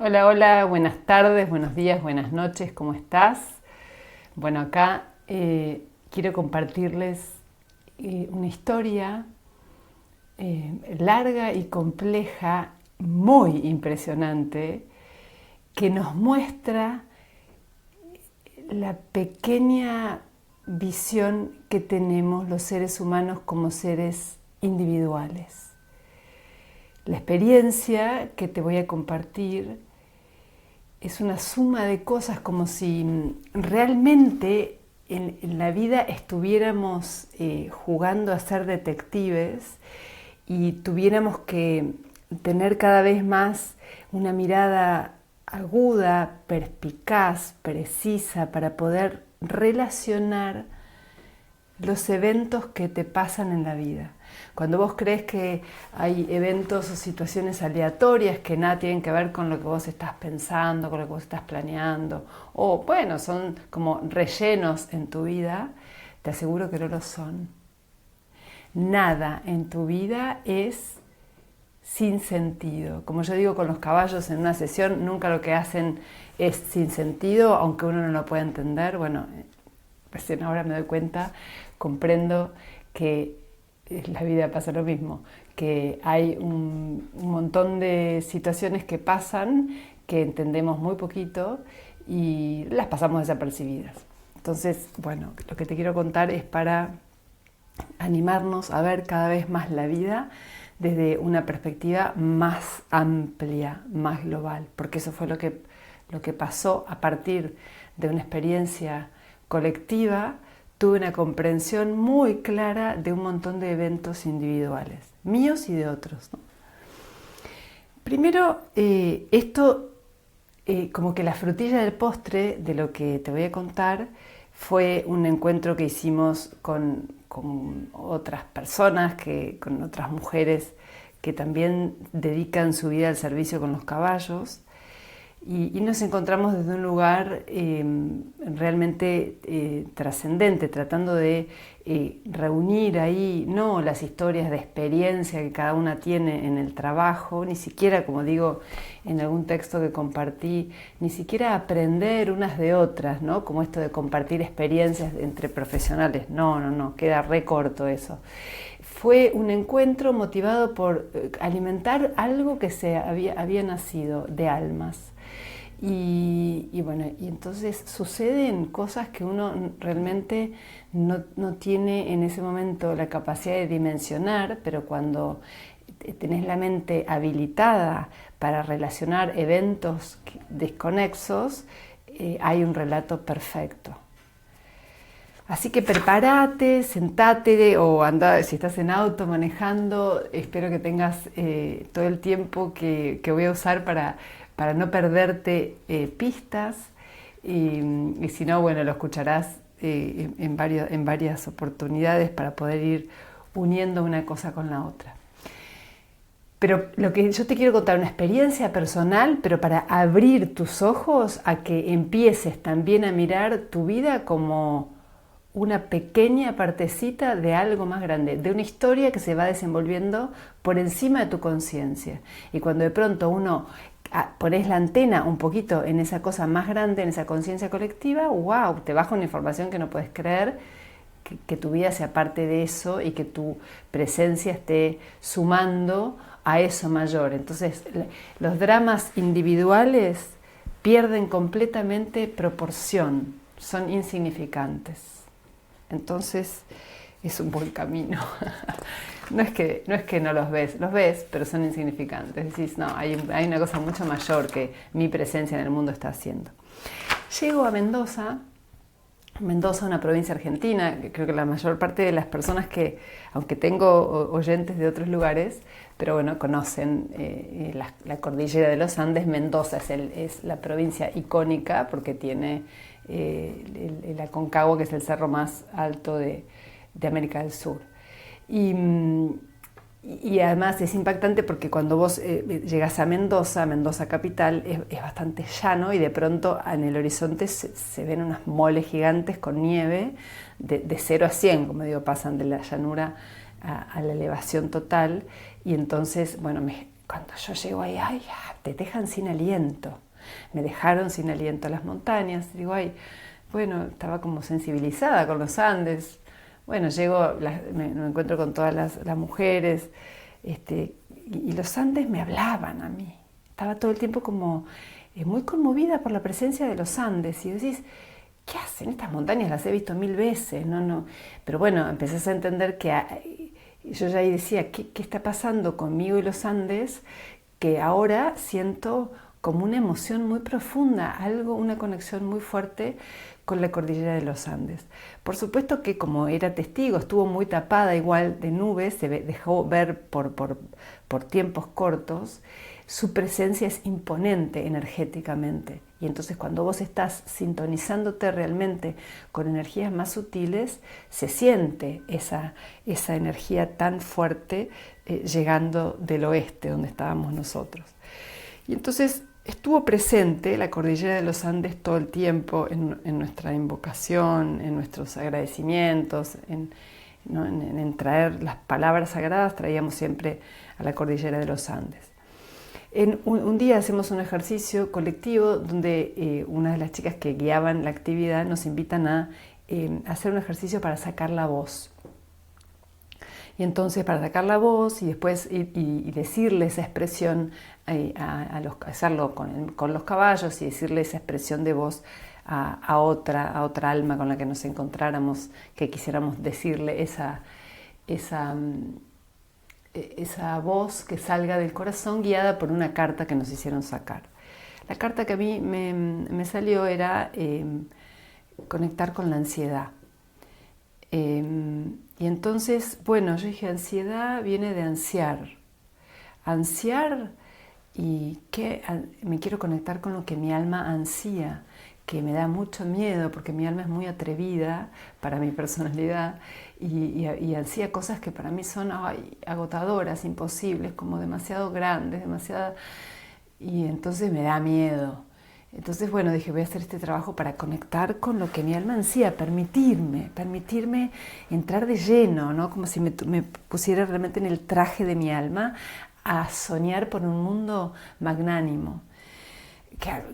Hola, hola, buenas tardes, buenos días, buenas noches, ¿cómo estás? Bueno, acá quiero compartirles una historia larga y compleja, muy impresionante, que nos muestra la pequeña visión que tenemos los seres humanos como seres individuales. La experiencia que te voy a compartir es una suma de cosas, como si realmente en la vida estuviéramos jugando a ser detectives y tuviéramos que tener cada vez más una mirada aguda, perspicaz, precisa para poder relacionar los eventos que te pasan en la vida. Cuando vos crees que hay eventos o situaciones aleatorias que nada tienen que ver con lo que vos estás pensando, con lo que vos estás planeando, o bueno, son como rellenos en tu vida, te aseguro que no lo son. Nada en tu vida es sin sentido. Como yo digo con los caballos en una sesión, nunca lo que hacen es sin sentido, aunque uno no lo pueda entender. Bueno, recién ahora me doy cuenta, comprendo que en la vida pasa lo mismo, que hay un montón de situaciones que pasan que entendemos muy poquito y las pasamos desapercibidas. Entonces, bueno, lo que te quiero contar es para animarnos a ver cada vez más la vida desde una perspectiva más amplia, más global, porque eso fue lo que pasó a partir de una experiencia colectiva. Tuve una comprensión muy clara de un montón de eventos individuales, míos y de otros, ¿no? Primero, esto, como que la frutilla del postre de lo que te voy a contar, fue un encuentro que hicimos con otras personas, con otras mujeres que también dedican su vida al servicio con los caballos. Y nos encontramos desde un lugar realmente trascendente, tratando de reunir ahí no las historias de experiencia que cada una tiene en el trabajo, ni siquiera, como digo en algún texto que compartí, ni siquiera aprender unas de otras, ¿no? Como esto de compartir experiencias entre profesionales. No, queda re corto eso. Fue un encuentro motivado por alimentar algo que había nacido de almas. Y bueno, y entonces suceden cosas que uno realmente no tiene en ese momento la capacidad de dimensionar, pero cuando tenés la mente habilitada para relacionar eventos desconexos, hay un relato perfecto. Así que prepárate, sentate o anda, si estás en auto manejando, espero que tengas todo el tiempo que voy a usar para no perderte pistas y si no, bueno, lo escucharás en varias oportunidades para poder ir uniendo una cosa con la otra. Pero lo que yo te quiero contar, una experiencia personal, pero para abrir tus ojos a que empieces también a mirar tu vida como una pequeña partecita de algo más grande, de una historia que se va desenvolviendo por encima de tu conciencia. Y cuando de pronto uno pones la antena un poquito en esa cosa más grande, en esa conciencia colectiva, wow, te baja una información que no puedes creer, que tu vida sea parte de eso y que tu presencia esté sumando a eso mayor. Entonces, los dramas individuales pierden completamente proporción, son insignificantes. Entonces es un buen camino. No es que no los ves, pero son insignificantes. Decís, no, hay una cosa mucho mayor que mi presencia en el mundo está haciendo. Llego a Mendoza, una provincia argentina, que creo que la mayor parte de las personas que, aunque tengo oyentes de otros lugares, pero bueno, conocen la cordillera de los Andes. Mendoza es la provincia icónica porque tiene el Aconcagua, que es el cerro más alto de América del Sur. Y además es impactante porque cuando vos llegás a Mendoza capital, es bastante llano y de pronto en el horizonte se ven unas moles gigantes con nieve de 0 a 100, como digo, pasan de la llanura a la elevación total. Y entonces, bueno, cuando yo llego ahí, ay, te dejan sin aliento. Me dejaron sin aliento las montañas. Digo, ay, bueno, estaba como sensibilizada con los Andes. Bueno, llego, me encuentro con todas las mujeres, y los Andes me hablaban a mí. Estaba todo el tiempo como muy conmovida por la presencia de los Andes. Y decís, ¿qué hacen estas montañas? Las he visto 1000 veces. No. Pero bueno, empecé a entender que yo ya ahí decía, ¿qué está pasando conmigo y los Andes? Que ahora siento como una emoción muy profunda, una conexión muy fuerte con la cordillera de los Andes. Por supuesto que como era testigo, estuvo muy tapada igual de nubes, se dejó ver por tiempos cortos. Su presencia es imponente energéticamente. Y entonces cuando vos estás sintonizándote realmente con energías más sutiles, se siente esa energía tan fuerte llegando del oeste, donde estábamos nosotros. Y entonces estuvo presente la cordillera de los Andes todo el tiempo en nuestra invocación, en nuestros agradecimientos, en traer las palabras sagradas, traíamos siempre a la cordillera de los Andes. Un día hacemos un ejercicio colectivo donde una de las chicas que guiaban la actividad nos invitan a hacer un ejercicio para sacar la voz. Y entonces para sacar la voz y después y decirle esa expresión, hacerlo con los caballos y decirle esa expresión de voz a otra alma con la que nos encontráramos, que quisiéramos decirle esa voz que salga del corazón guiada por una carta que nos hicieron sacar. La carta que a mí me salió era conectar con la ansiedad. Y entonces, bueno, yo dije, ansiedad viene de ansiar. Ansiar y que me quiero conectar con lo que mi alma ansía, que me da mucho miedo porque mi alma es muy atrevida para mi personalidad y ansía cosas que para mí son agotadoras, imposibles, como demasiado grandes, y entonces me da miedo. Entonces, bueno, dije, voy a hacer este trabajo para conectar con lo que mi alma ansía, permitirme entrar de lleno, ¿no? Como si me pusiera realmente en el traje de mi alma a soñar por un mundo magnánimo.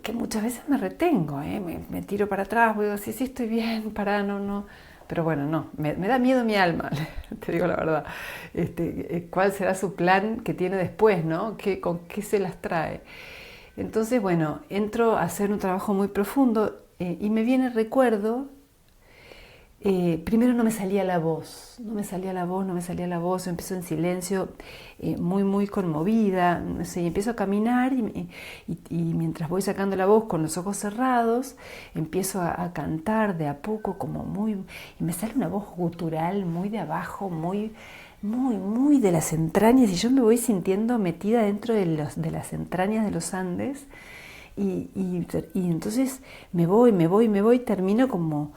Que muchas veces me retengo, me tiro para atrás, digo, sí, estoy bien, no. Pero bueno, no, me da miedo mi alma, te digo la verdad. ¿Cuál será su plan que tiene después, ¿no? ¿Con qué se las trae? Entonces, bueno, entro a hacer un trabajo muy profundo y me viene el recuerdo. Primero no me salía la voz, yo empiezo en silencio, muy conmovida, no sé, y empiezo a caminar y mientras voy sacando la voz con los ojos cerrados, empiezo a cantar de a poco y me sale una voz gutural muy de abajo, muy de las entrañas, y yo me voy sintiendo metida dentro de las entrañas de los Andes y entonces me voy, termino como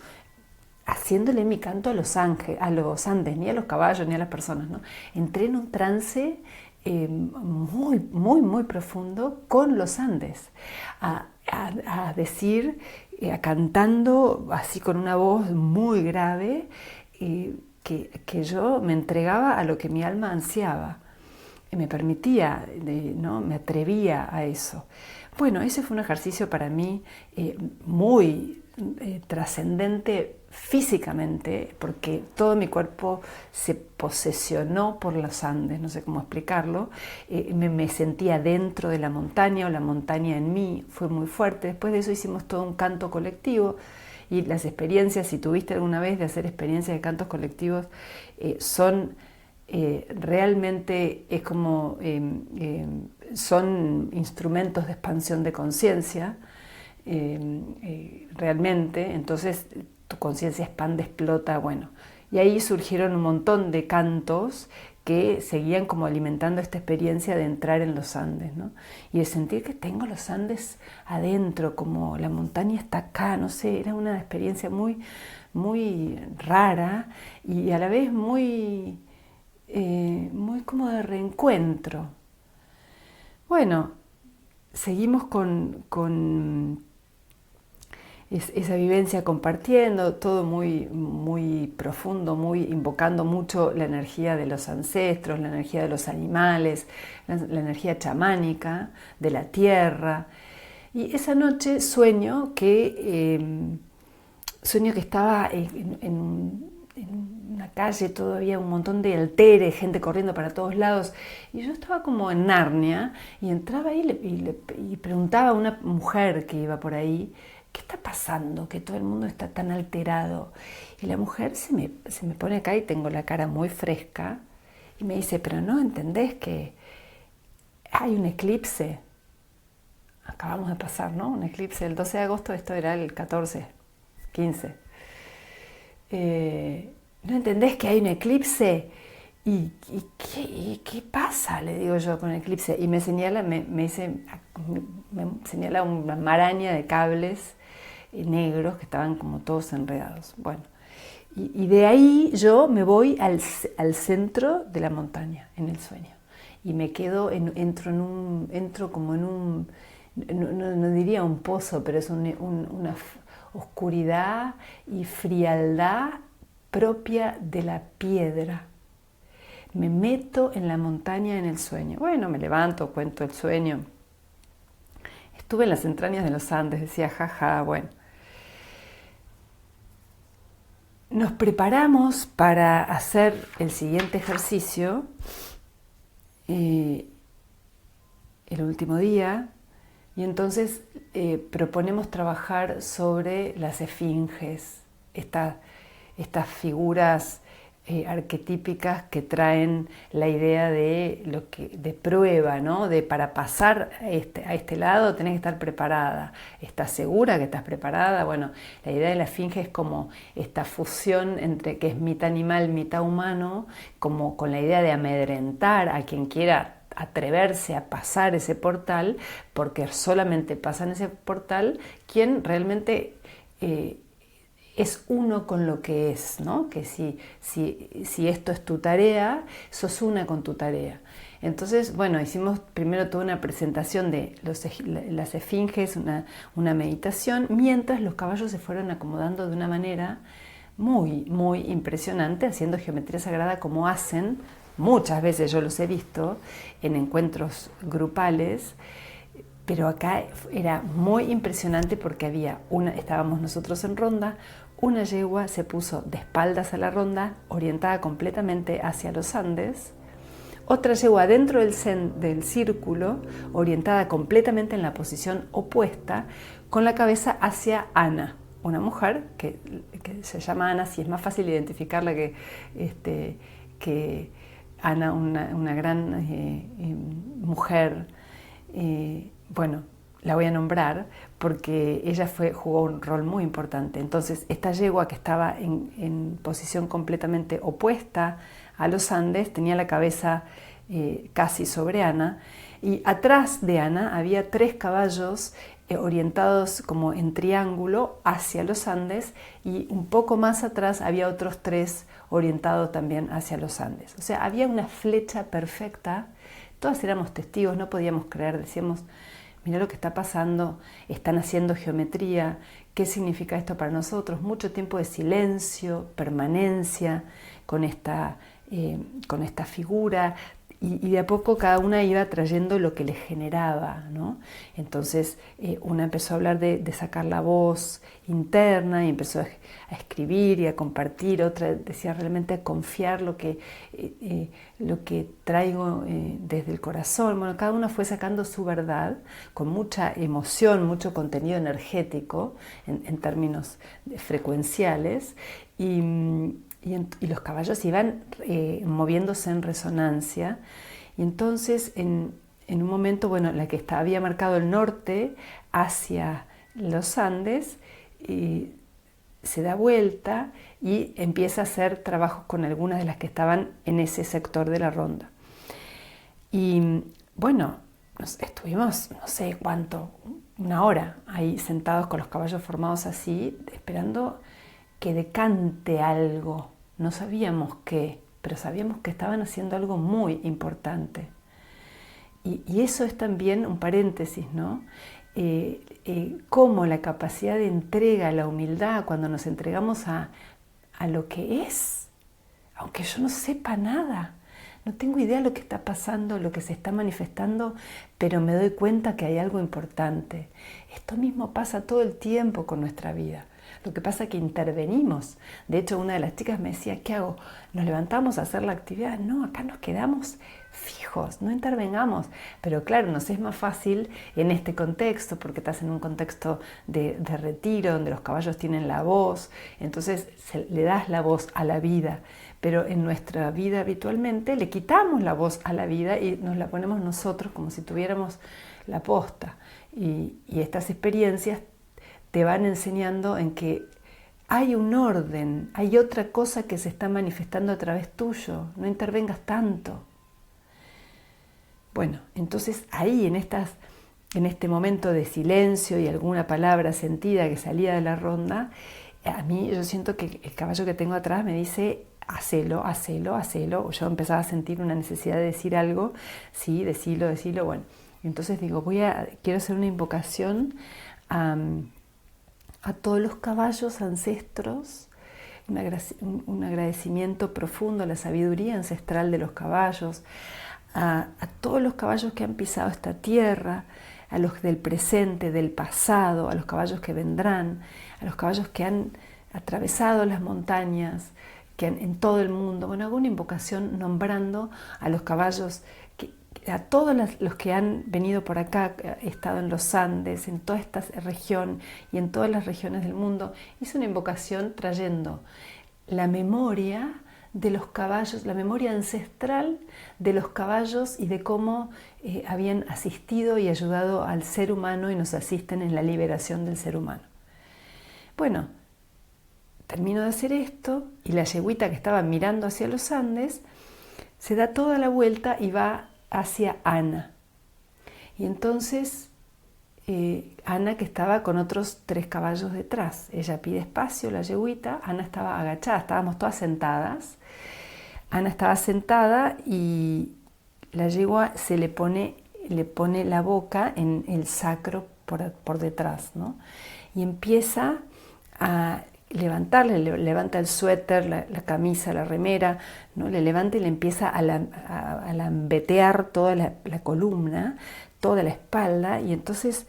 haciéndole mi canto a los Andes, ni a los caballos ni a las personas, ¿no? Entré en un trance muy profundo con los Andes, a decir, cantando así con una voz muy grave, que yo me entregaba a lo que mi alma ansiaba, me permitía, ¿no? Me atrevía a eso. Bueno, ese fue un ejercicio para mí muy trascendente físicamente, porque todo mi cuerpo se posesionó por los Andes, no sé cómo explicarlo, me sentía dentro de la montaña, o la montaña en mí fue muy fuerte. Después de eso hicimos todo un canto colectivo, y las experiencias, si tuviste alguna vez de hacer experiencias de cantos colectivos, son realmente, es como son instrumentos de expansión de conciencia, realmente. Entonces tu conciencia expande, explota, bueno. Y ahí surgieron un montón de cantos que seguían como alimentando esta experiencia de entrar en los Andes, ¿no? Y de sentir que tengo los Andes adentro, como la montaña está acá, no sé, era una experiencia muy rara y a la vez muy como de reencuentro. Bueno, seguimos con esa vivencia compartiendo, todo muy, muy profundo, muy invocando mucho la energía de los ancestros, la energía de los animales, la energía chamánica, de la tierra. Y esa noche sueño que estaba en una calle, todavía un montón de alteres, gente corriendo para todos lados, y yo estaba como en Narnia, y entraba ahí y preguntaba a una mujer que iba por ahí, ¿qué está pasando? Que todo el mundo está tan alterado. Y la mujer se me pone acá y tengo la cara muy fresca, y me dice, pero no entendés que hay un eclipse. Acabamos de pasar, ¿no? Un eclipse el 12 de agosto, esto era el 14, 15. ¿No entendés que hay un eclipse? ¿Qué pasa? Le digo yo con el eclipse. Y me señala una maraña de cables negros que estaban como todos enredados. Bueno, y de ahí yo me voy al centro de la montaña en el sueño. Y me quedo, entro como en un, no diría un pozo, pero es una oscuridad y frialdad propia de la piedra. Me meto en la montaña en el sueño. Bueno, me levanto, cuento el sueño. Estuve en las entrañas de los Andes, decía, jaja, bueno. Nos preparamos para hacer el siguiente ejercicio, el último día, y entonces proponemos trabajar sobre las esfinges, estas figuras arquetípicas que traen la idea de prueba, ¿no? De para pasar a este lado tenés que estar preparada. ¿Estás segura que estás preparada? Bueno, la idea de la esfinge es como esta fusión entre que es mitad animal, mitad humano, como con la idea de amedrentar a quien quiera atreverse a pasar ese portal, porque solamente pasa en ese portal quien realmente es uno con lo que es, ¿no? Que si esto es tu tarea, sos una con tu tarea. Entonces, bueno, hicimos primero toda una presentación de las esfinges, una meditación, mientras los caballos se fueron acomodando de una manera muy, muy impresionante, haciendo geometría sagrada como hacen. Muchas veces yo los he visto en encuentros grupales, pero acá era muy impresionante porque estábamos nosotros en ronda, una yegua se puso de espaldas a la ronda, orientada completamente hacia los Andes, otra yegua dentro del círculo, orientada completamente en la posición opuesta, con la cabeza hacia Ana, una mujer que se llama Ana, si es más fácil identificarla que Ana, una gran mujer. Bueno, la voy a nombrar porque ella jugó un rol muy importante. Entonces, esta yegua que estaba en posición completamente opuesta a los Andes tenía la cabeza casi sobre Ana, y atrás de Ana había 3 caballos orientados como en triángulo hacia los Andes, y un poco más atrás había otros 3 orientados también hacia los Andes. O sea, había una flecha perfecta. Todas éramos testigos, no podíamos creer, decíamos, mira lo que está pasando, están haciendo geometría, ¿qué significa esto para nosotros? Mucho tiempo de silencio, permanencia con esta figura, y de a poco cada una iba trayendo lo que le generaba, ¿no? Entonces una empezó a hablar de sacar la voz interna y empezó a escribir y a compartir, otra decía realmente a confiar lo que traigo desde el corazón. Bueno, cada una fue sacando su verdad con mucha emoción, mucho contenido energético en términos frecuenciales, y los caballos iban moviéndose en resonancia. Y entonces en un momento, bueno, la que había marcado el norte hacia los Andes se da vuelta y empieza a hacer trabajos con algunas de las que estaban en ese sector de la ronda. Y bueno, estuvimos no sé cuánto, una hora ahí sentados con los caballos formados así, esperando que decante algo. No sabíamos qué, pero sabíamos que estaban haciendo algo muy importante. Y eso es también un paréntesis, ¿no? cómo la capacidad de entrega, la humildad, cuando nos entregamos a lo que es, aunque yo no sepa nada, no tengo idea de lo que está pasando, lo que se está manifestando, pero me doy cuenta que hay algo importante. Esto mismo pasa todo el tiempo con nuestra vida. Lo que pasa es que intervenimos. De hecho, una de las chicas me decía, ¿qué hago? ¿Nos levantamos a hacer la actividad? No, acá nos quedamos fijos, no intervengamos. Pero claro, nos es más fácil en este contexto, porque estás en un contexto de retiro, donde los caballos tienen la voz, entonces le das la voz a la vida. Pero en nuestra vida habitualmente le quitamos la voz a la vida y nos la ponemos nosotros como si tuviéramos la posta. Y estas experiencias te van enseñando en que hay un orden, hay otra cosa que se está manifestando a través tuyo, no intervengas tanto. Bueno, entonces ahí en este momento de silencio y alguna palabra sentida que salía de la ronda, a mí yo siento que el caballo que tengo atrás me dice, hacelo, hacelo, hacelo. Yo empezaba a sentir una necesidad de decir algo, sí, decilo, bueno. Entonces digo, quiero hacer una invocación a todos los caballos ancestros, un agradecimiento profundo a la sabiduría ancestral de los caballos, a todos los caballos que han pisado esta tierra, a los del presente, del pasado, a los caballos que vendrán, a los caballos que han atravesado las montañas, en todo el mundo. Bueno, hago una invocación nombrando a los caballos, a todos los que han venido por acá, he estado en los Andes, en toda esta región y en todas las regiones del mundo. Hice una invocación trayendo la memoria de los caballos, la memoria ancestral de los caballos y de cómo habían asistido y ayudado al ser humano y nos asisten en la liberación del ser humano. Bueno, termino de hacer esto y la yegüita que estaba mirando hacia los Andes se da toda la vuelta y va hacia Ana. Y entonces Ana, que estaba con otros 3 caballos detrás, ella pide espacio, la yegüita, Ana estaba agachada, estábamos todas sentadas. Ana estaba sentada y la yegua le pone la boca en el sacro por detrás, ¿no? Y empieza a levantarle, levanta el suéter, la camisa, la remera, ¿no? Le levanta y le empieza a lambetear toda la columna, toda la espalda, y entonces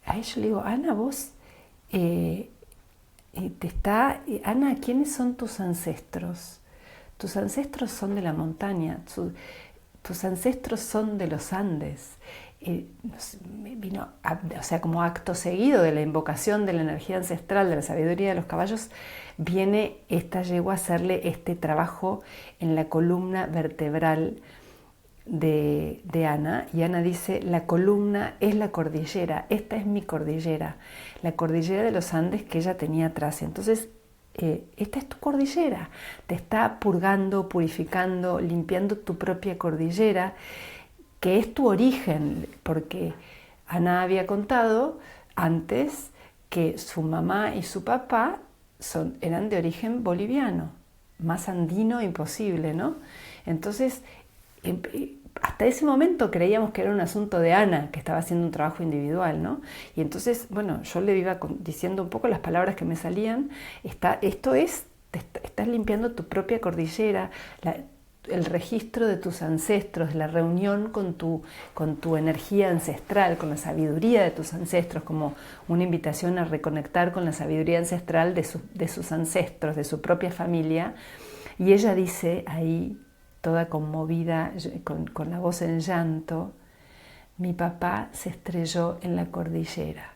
a ella le digo, Ana, vos, Ana, ¿quiénes son tus ancestros? Tus ancestros son de la montaña, tus ancestros son de los Andes. Vino, o sea, como acto seguido de la invocación de la energía ancestral, de la sabiduría de los caballos, viene esta yegua a hacerle este trabajo en la columna vertebral de Ana, y Ana dice, la columna es la cordillera, esta es mi cordillera, la cordillera de los Andes que ella tenía atrás. Entonces, esta es tu cordillera, te está purgando, purificando, limpiando tu propia cordillera, que es tu origen, porque Ana había contado antes que su mamá y su papá eran de origen boliviano, más andino imposible, ¿no? Entonces, hasta ese momento creíamos que era un asunto de Ana, que estaba haciendo un trabajo individual, ¿no? Y entonces, bueno, yo le iba diciendo un poco las palabras que me salían. Estás limpiando tu propia cordillera, el registro de tus ancestros, la reunión con tu energía ancestral, con la sabiduría de tus ancestros, como una invitación a reconectar con la sabiduría ancestral de sus ancestros, de su propia familia. Y ella dice ahí, toda conmovida, con la voz en llanto, mi papá se estrelló en la cordillera.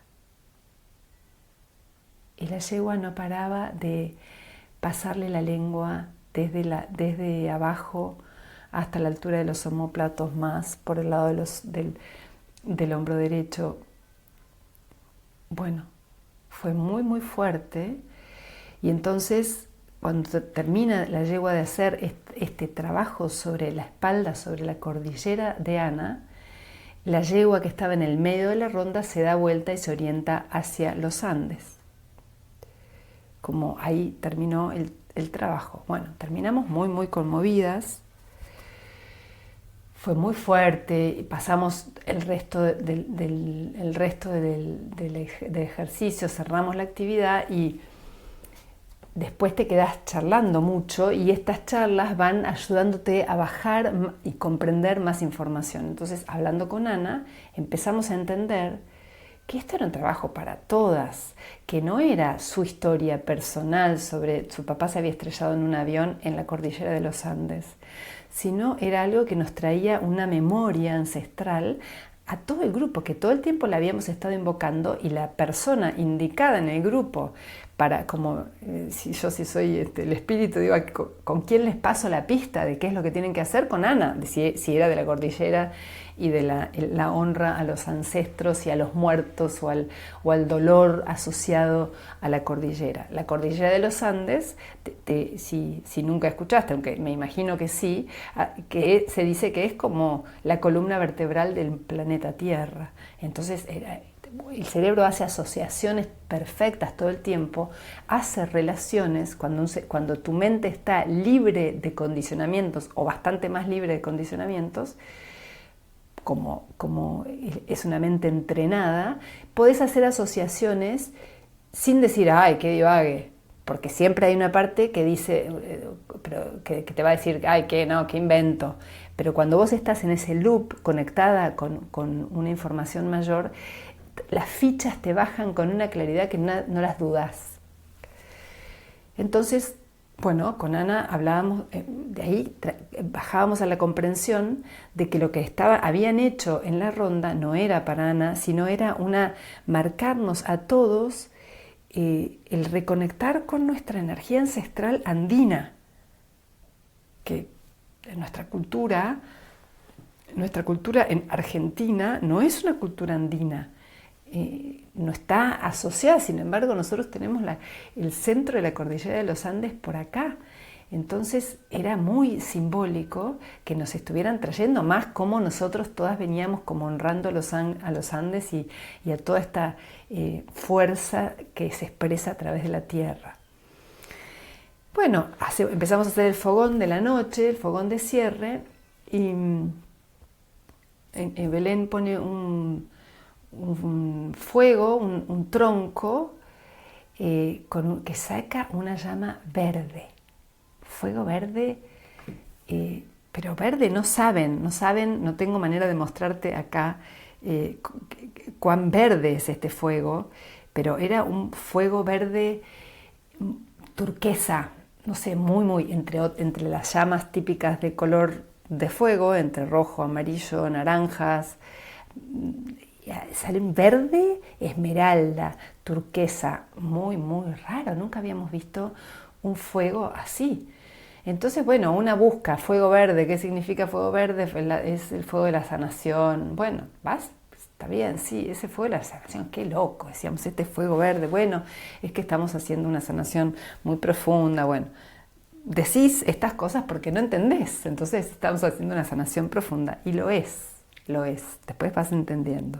Y la yegua no paraba de pasarle la lengua desde abajo hasta la altura de los omóplatos, más por el lado del hombro derecho. Bueno, fue muy muy fuerte, y entonces cuando termina la yegua de hacer este trabajo sobre la espalda, sobre la cordillera de Ana, la yegua que estaba en el medio de la ronda se da vuelta y se orienta hacia los Andes. Como ahí terminó el trabajo. Bueno, terminamos muy muy conmovidas. fue muy fuerte y pasamos el resto del ejercicio, cerramos la actividad y después te quedás charlando mucho y estas charlas van ayudándote a bajar y comprender más información. Entonces, hablando con Ana, empezamos a entender que esto era un trabajo para todas, que no era su historia personal sobre su papá se había estrellado en un avión en la cordillera de los Andes, sino era algo que nos traía una memoria ancestral a todo el grupo, que todo el tiempo la habíamos estado invocando y la persona indicada en el grupo para, como si soy el espíritu, digo, ¿con quién les paso la pista de qué es lo que tienen que hacer? Con Ana, si era de la cordillera y de la honra a los ancestros y a los muertos o al dolor asociado a la cordillera. La cordillera de los Andes, si nunca escuchaste, aunque me imagino que sí, que se dice que es como la columna vertebral del planeta Tierra. Entonces el cerebro hace asociaciones perfectas todo el tiempo, hace relaciones cuando tu mente está libre de condicionamientos o bastante más libre de condicionamientos, como es una mente entrenada, podés hacer asociaciones sin decir, ¡ay, qué divague! Porque siempre hay una parte que dice, que te va a decir, ¡ay, qué invento! Pero cuando vos estás en ese loop conectada con una información mayor, las fichas te bajan con una claridad que no las dudás. Entonces, bueno, con Ana hablábamos, de ahí bajábamos a la comprensión de que lo que habían hecho en la ronda no era para Ana, sino era marcarnos a todos el reconectar con nuestra energía ancestral andina, que en nuestra cultura en Argentina no es una cultura andina. No está asociada, sin embargo nosotros tenemos el centro de la cordillera de los Andes por acá, entonces era muy simbólico que nos estuvieran trayendo más como nosotros todas veníamos como honrando a los Andes y a toda esta fuerza que se expresa a través de la tierra. Bueno, empezamos a hacer el fogón de la noche, el fogón de cierre, y en Belén pone un fuego, un tronco que saca una llama verde, fuego verde, pero verde no saben, no tengo manera de mostrarte acá cuán verde es este fuego, pero era un fuego verde turquesa, no sé, muy entre las llamas típicas de color de fuego, entre rojo, amarillo, naranjas. Sale un verde, esmeralda, turquesa, muy raro, nunca habíamos visto un fuego así. Entonces, bueno, una busca fuego verde, ¿qué significa fuego verde? Es el fuego de la sanación. Bueno, está bien, sí, ese fuego de la sanación, qué loco, decíamos, este fuego verde, bueno, es que estamos haciendo una sanación muy profunda, bueno. Decís estas cosas porque no entendés, entonces estamos haciendo una sanación profunda, y lo es, después vas entendiendo.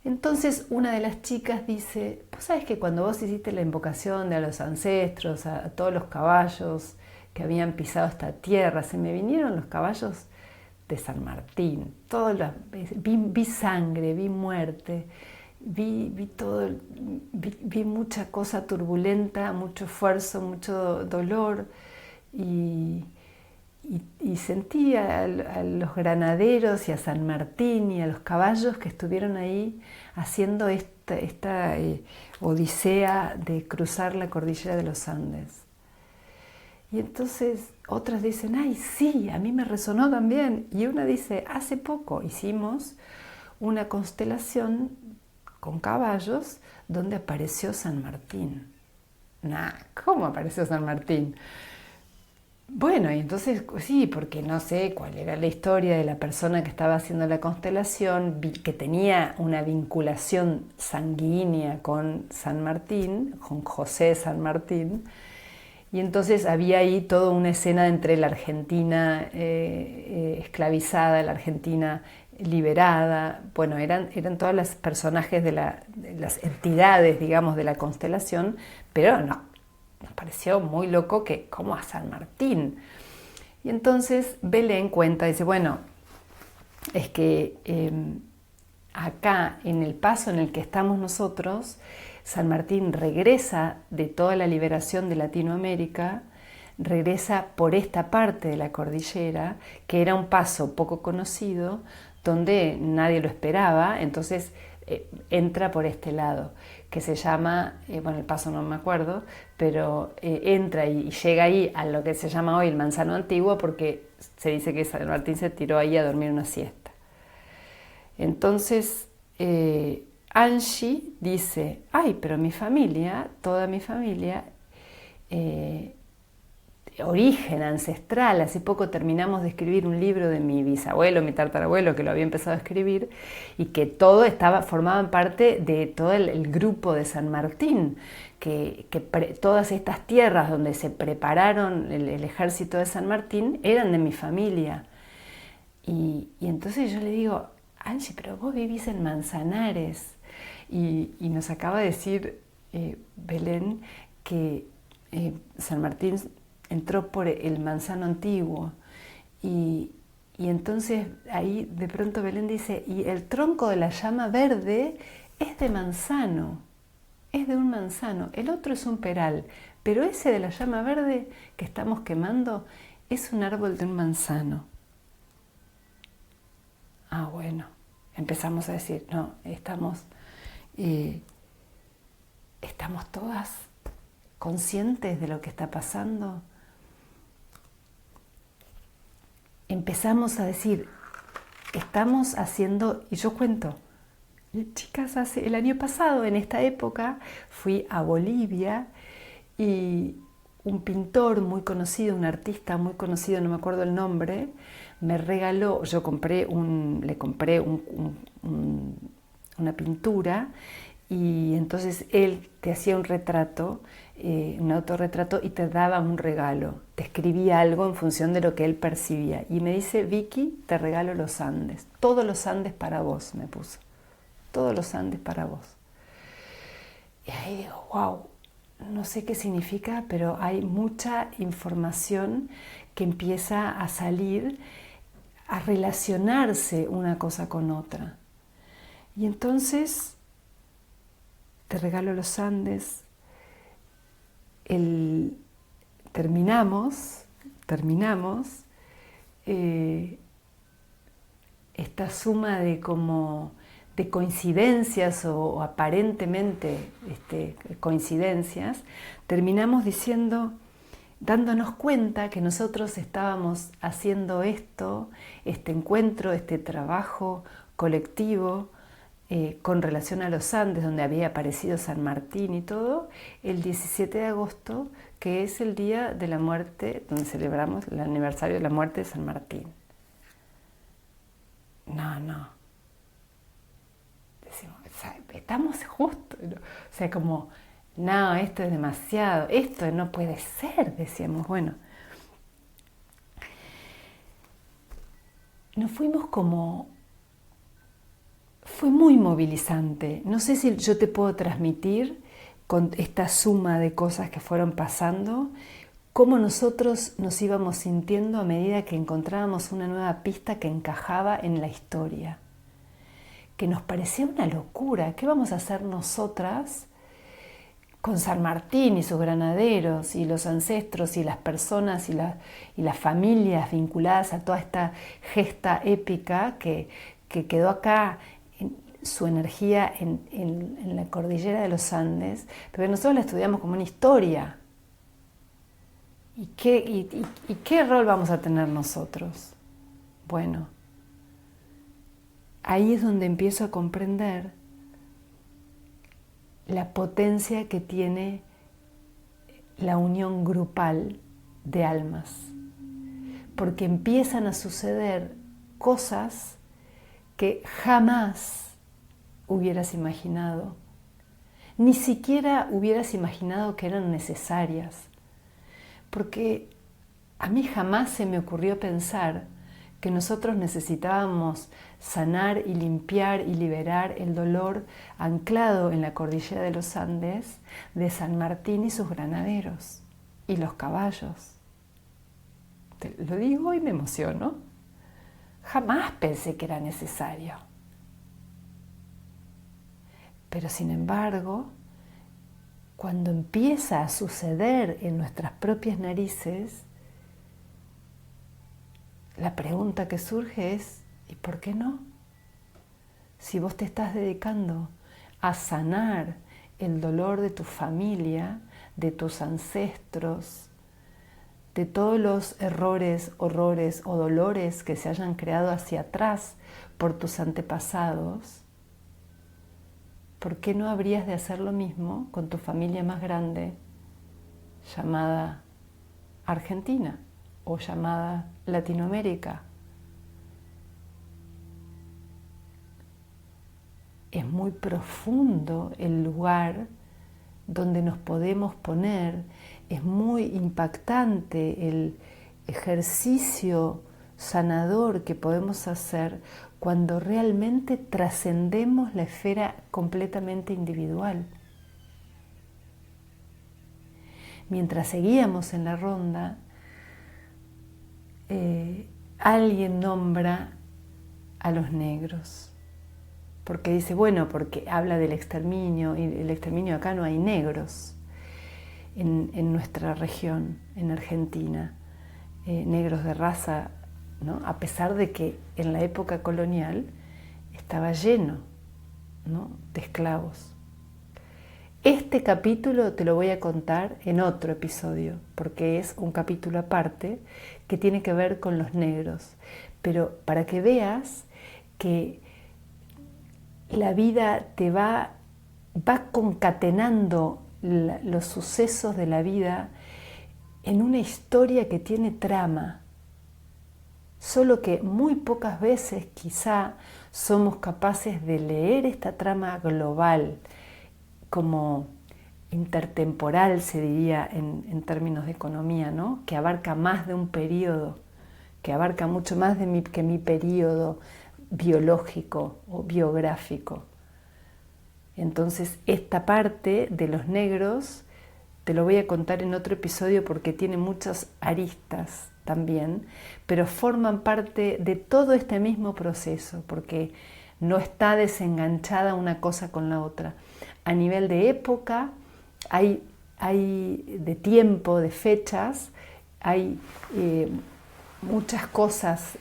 Entonces una de las chicas dice, pues sabes que cuando vos hiciste la invocación de a los ancestros, a todos los caballos que habían pisado esta tierra, se me vinieron los caballos de San Martín, vi sangre, vi muerte, vi mucha cosa turbulenta, mucho esfuerzo, mucho dolor, y sentí a los granaderos y a San Martín y a los caballos que estuvieron ahí haciendo esta odisea de cruzar la cordillera de los Andes. Y entonces otras dicen, ay, sí, a mí me resonó también. Y una dice, hace poco hicimos una constelación con caballos donde apareció San Martín. ¿Cómo apareció San Martín? Bueno, y entonces sí, porque no sé cuál era la historia de la persona que estaba haciendo la constelación, que tenía una vinculación sanguínea con San Martín, con José San Martín, y entonces había ahí toda una escena entre la Argentina esclavizada, la Argentina liberada, bueno, eran todos los personajes de las entidades, digamos, de la constelación, pero no. Nos pareció muy loco que, como a San Martín. Y entonces Belén cuenta, dice, bueno, es que acá en el paso en el que estamos nosotros, San Martín regresa de toda la liberación de Latinoamérica, regresa por esta parte de la cordillera, que era un paso poco conocido, donde nadie lo esperaba, entonces entra por este lado, que se llama, bueno, el paso no me acuerdo, pero entra y llega ahí a lo que se llama hoy el Manzano Antiguo, porque se dice que San Martín se tiró ahí a dormir una siesta. Entonces, Angie dice, ay, pero mi familia, toda mi familia, origen ancestral, hace poco terminamos de escribir un libro de mi bisabuelo, mi tatarabuelo, que lo había empezado a escribir, y que todo formaban parte de todo el grupo de San Martín, que todas estas tierras donde se prepararon el ejército de San Martín eran de mi familia. Y entonces yo le digo, Angie, pero vos vivís en Manzanares. Y nos acaba de decir Belén que San Martín entró por el Manzano Antiguo. Y entonces ahí de pronto Belén dice, y el tronco de la llama verde es de manzano, es de un manzano. El otro es un peral, pero ese de la llama verde que estamos quemando es un árbol de un manzano. Ah, bueno, empezamos a decir, no, estamos todas conscientes de lo que está pasando. Empezamos a decir, estamos haciendo, y yo cuento, chicas, el año pasado, en esta época, fui a Bolivia y un pintor muy conocido, un artista muy conocido, no me acuerdo el nombre, me regaló, le compré una pintura, y entonces él te hacía un retrato, un autorretrato, y te daba un regalo, te escribía algo en función de lo que él percibía, y me dice, Vicky, te regalo los Andes, todos los Andes para vos, me puso, todos los Andes para vos. Y ahí digo, wow, no sé qué significa, pero hay mucha información que empieza a salir, a relacionarse una cosa con otra. Y entonces, te regalo los Andes, terminamos esta suma de coincidencias o aparentemente coincidencias, terminamos diciendo, dándonos cuenta que nosotros estábamos haciendo este encuentro, este trabajo colectivo con relación a los Andes, donde había aparecido San Martín y todo, el 17 de agosto, que es el día de la muerte, donde celebramos el aniversario de la muerte de San Martín. No. Decimos, estamos justo. O sea, como, no, esto es demasiado, esto no puede ser, decíamos, bueno. Nos fuimos como... Fue muy movilizante. No sé si yo te puedo transmitir con esta suma de cosas que fueron pasando, cómo nosotros nos íbamos sintiendo a medida que encontrábamos una nueva pista que encajaba en la historia. Que nos parecía una locura. ¿Qué vamos a hacer nosotras con San Martín y sus granaderos y los ancestros y las personas y las familias vinculadas a toda esta gesta épica que quedó acá, su energía en la cordillera de los Andes, pero nosotros la estudiamos como una historia? ¿Y qué rol vamos a tener nosotros? Bueno, ahí es donde empiezo a comprender la potencia que tiene la unión grupal de almas, porque empiezan a suceder cosas que jamás hubieras imaginado, ni siquiera hubieras imaginado que eran necesarias, porque a mí jamás se me ocurrió pensar que nosotros necesitábamos sanar y limpiar y liberar el dolor anclado en la cordillera de los Andes de San Martín y sus granaderos y los caballos. Te lo digo y me emociono. Jamás pensé que era necesario. Pero sin embargo, cuando empieza a suceder en nuestras propias narices, la pregunta que surge es, ¿y por qué no? Si vos te estás dedicando a sanar el dolor de tu familia, de tus ancestros, de todos los errores, horrores o dolores que se hayan creado hacia atrás por tus antepasados, ¿por qué no habrías de hacer lo mismo con tu familia más grande, llamada Argentina o llamada Latinoamérica? Es muy profundo el lugar donde nos podemos poner, es muy impactante el ejercicio sanador que podemos hacer cuando realmente trascendemos la esfera completamente individual. Mientras seguíamos en la ronda, alguien nombra a los negros. Porque dice, bueno, porque habla del exterminio, y el exterminio acá no hay negros en nuestra región, en Argentina, negros de raza, ¿no? A pesar de que en la época colonial estaba lleno, ¿no?, de esclavos. Este capítulo te lo voy a contar en otro episodio, porque es un capítulo aparte que tiene que ver con los negros. Pero para que veas que la vida te va concatenando los sucesos de la vida en una historia que tiene trama, solo que muy pocas veces quizá somos capaces de leer esta trama global, como intertemporal se diría en términos de economía, ¿no?, que abarca más de un periodo, que abarca mucho más que mi periodo biológico o biográfico. Entonces, esta parte de los negros te lo voy a contar en otro episodio porque tiene muchas aristas también, pero forman parte de todo este mismo proceso, porque no está desenganchada una cosa con la otra. A nivel de época, hay de tiempo, de fechas, hay muchas cosas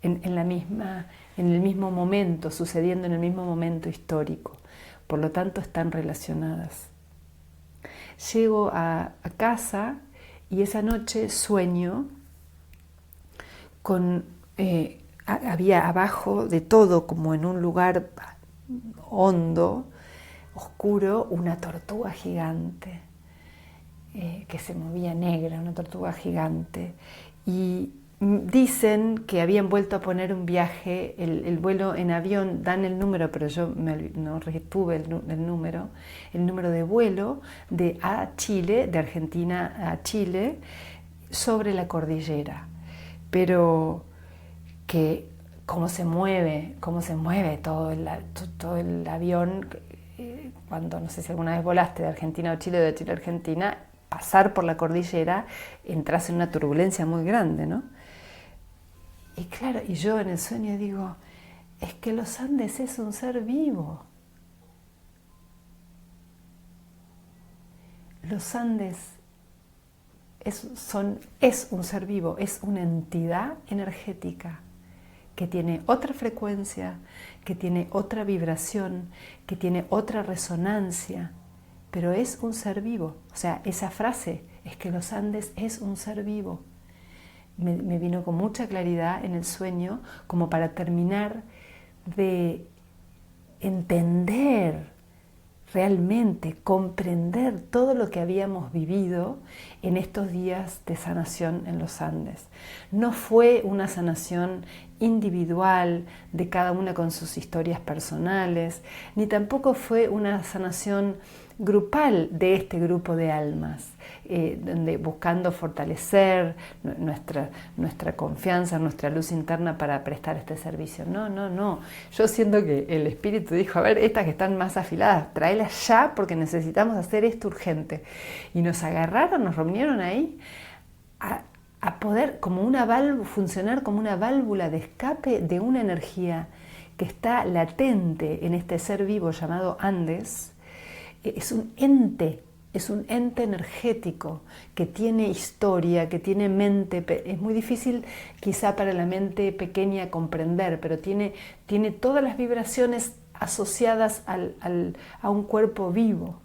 en el mismo momento, sucediendo en el mismo momento histórico. Por lo tanto, están relacionadas. Llego a casa y esa noche sueño con... había abajo de todo, como en un lugar hondo, oscuro, una tortuga gigante que se movía negra, una tortuga gigante. Y dicen que habían vuelto a poner un viaje, el vuelo en avión, dan el número, pero yo no retuve el número de vuelo a Chile, de Argentina a Chile, sobre la cordillera. Pero que cómo se mueve todo el avión, cuando, no sé si alguna vez volaste de Argentina a Chile o de Chile a Argentina, pasar por la cordillera, entras en una turbulencia muy grande, ¿no? Y claro, y yo en el sueño digo, es que los Andes es un ser vivo. Los Andes es un ser vivo, es una entidad energética que tiene otra frecuencia, que tiene otra vibración, que tiene otra resonancia, pero es un ser vivo. O sea, esa frase, es que los Andes es un ser vivo, me vino con mucha claridad en el sueño, como para terminar de entender realmente, comprender todo lo que habíamos vivido en estos días de sanación en los Andes. No fue una sanación individual de cada una con sus historias personales, ni tampoco fue una sanación grupal de este grupo de almas, donde buscando fortalecer nuestra confianza, nuestra luz interna para prestar este servicio. No. Yo siento que el espíritu dijo, a ver, estas que están más afiladas, tráelas ya porque necesitamos hacer esto urgente. Y nos agarraron, nos reunieron ahí a poder funcionar como una válvula de escape de una energía que está latente en este ser vivo llamado Andes. Es un ente energético que tiene historia, que tiene mente. Es muy difícil quizá para la mente pequeña comprender, pero tiene todas las vibraciones asociadas a un cuerpo vivo.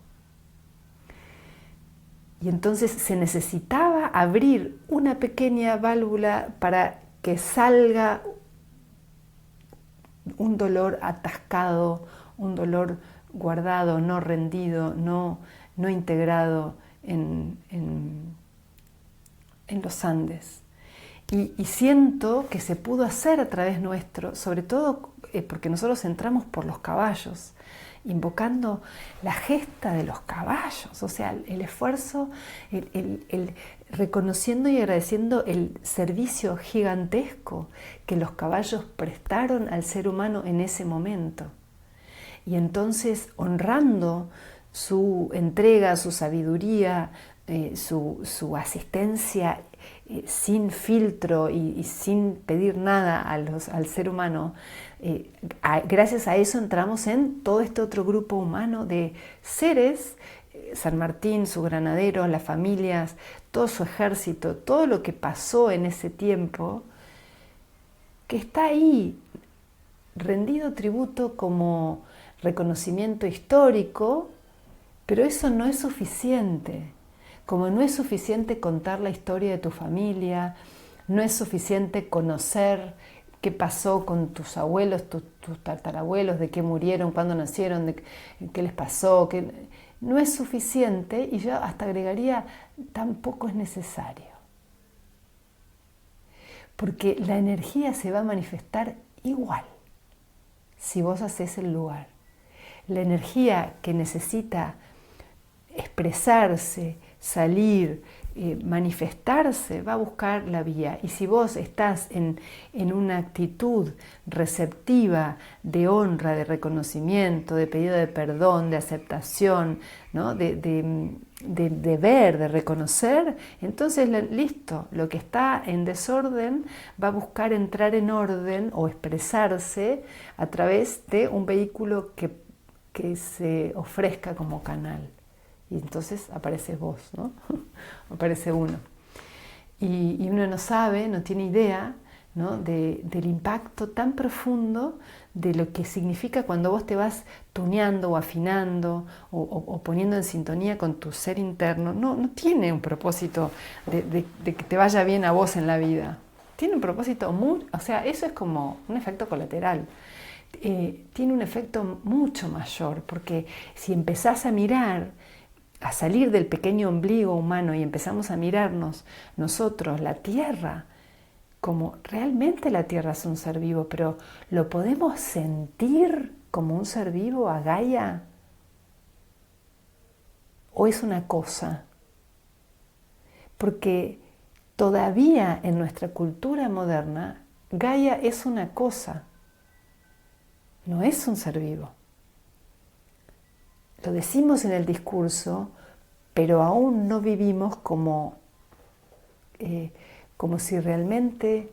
Y entonces se necesitaba abrir una pequeña válvula para que salga un dolor atascado, un dolor guardado, no rendido, no integrado en los Andes. Y siento que se pudo hacer a través nuestro, sobre todo porque nosotros entramos por los caballos, invocando la gesta de los caballos, o sea, el esfuerzo, el reconociendo y agradeciendo el servicio gigantesco que los caballos prestaron al ser humano en ese momento. Y entonces honrando su entrega, su sabiduría, su asistencia sin filtro y sin pedir nada al ser humano, gracias a eso entramos en todo este otro grupo humano de seres, San Martín, sus granaderos, las familias, todo su ejército, todo lo que pasó en ese tiempo, que está ahí rendido tributo como reconocimiento histórico, pero eso no es suficiente. Como no es suficiente contar la historia de tu familia, no es suficiente conocer qué pasó con tus abuelos, tus tatarabuelos, de qué murieron, cuándo nacieron, de qué les pasó, no es suficiente, y yo hasta agregaría, tampoco es necesario. Porque la energía se va a manifestar igual si vos hacés el lugar. La energía que necesita expresarse, salir, manifestarse, va a buscar la vía. Y si vos estás en una actitud receptiva de honra, de reconocimiento, de pedido de perdón, de aceptación, ¿no? de ver, de reconocer, entonces listo, lo que está en desorden va a buscar entrar en orden o expresarse a través de un vehículo que se ofrezca como canal. Y entonces apareces vos, ¿no? Aparece uno. Y uno no sabe, no tiene idea, ¿no? del impacto tan profundo de lo que significa cuando vos te vas tuneando o afinando o poniendo en sintonía con tu ser interno. No tiene un propósito de que te vaya bien a vos en la vida. Tiene un propósito o sea, eso es como un efecto colateral. Tiene un efecto mucho mayor, porque si empezás a mirar, a salir del pequeño ombligo humano y empezamos a mirarnos nosotros, la Tierra, como realmente la Tierra es un ser vivo, pero ¿lo podemos sentir como un ser vivo a Gaia? ¿O es una cosa? Porque todavía en nuestra cultura moderna, Gaia es una cosa, no es un ser vivo. Lo decimos en el discurso, pero aún no vivimos como si realmente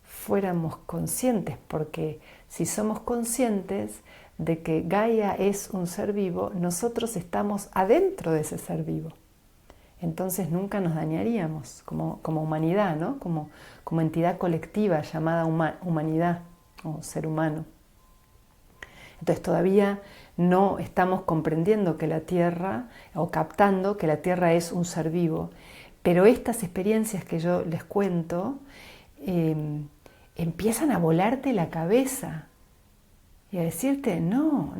fuéramos conscientes, porque si somos conscientes de que Gaia es un ser vivo, nosotros estamos adentro de ese ser vivo. Entonces nunca nos dañaríamos como humanidad, ¿no? Como entidad colectiva llamada humanidad o ser humano. Entonces todavía no estamos comprendiendo que la Tierra, o captando que la Tierra es un ser vivo, pero estas experiencias que yo les cuento empiezan a volarte la cabeza y a decirte, no,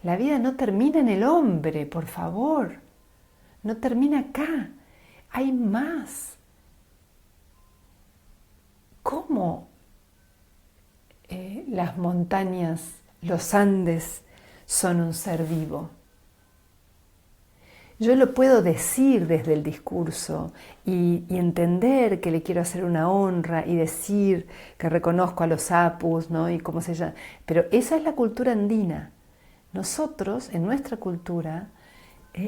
la vida no termina en el hombre, por favor, no termina acá, hay más. ¿Cómo las montañas, los Andes, son un ser vivo? Yo lo puedo decir desde el discurso y entender que le quiero hacer una honra y decir que reconozco a los apus, ¿no? Y cómo se llama. Pero esa es la cultura andina. Nosotros, en nuestra cultura,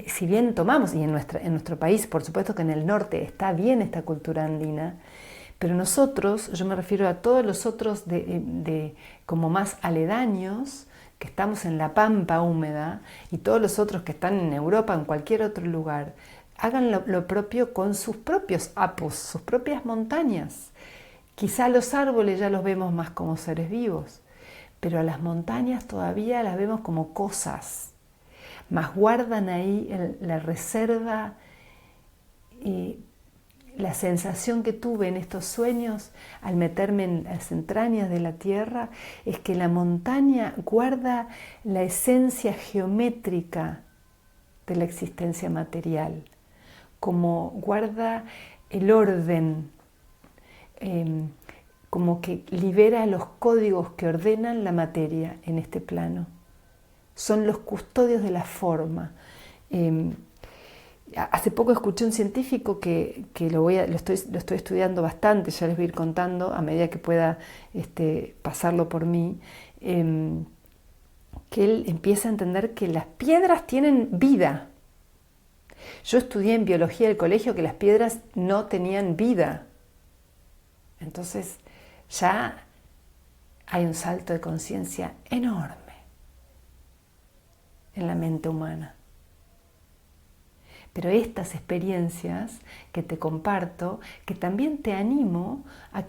si bien tomamos, y en nuestro país, por supuesto que en el norte está bien esta cultura andina, pero nosotros, yo me refiero a todos los otros como más aledaños, que estamos en la pampa húmeda, y todos los otros que están en Europa, en cualquier otro lugar, hagan lo propio con sus propios apus, sus propias montañas. Quizá los árboles ya los vemos más como seres vivos, pero a las montañas todavía las vemos como cosas, más guardan ahí la reserva y la sensación que tuve en estos sueños al meterme en las entrañas de la tierra es que la montaña guarda la esencia geométrica de la existencia material, como guarda el orden, como que libera los códigos que ordenan la materia en este plano. Son los custodios de la forma. Hace poco escuché un científico que lo estoy estudiando bastante, ya les voy a ir contando a medida que pueda pasarlo por mí, que él empieza a entender que las piedras tienen vida. Yo estudié en biología del colegio que las piedras no tenían vida. Entonces ya hay un salto de conciencia enorme en la mente humana. Pero estas experiencias que te comparto, que también te animo a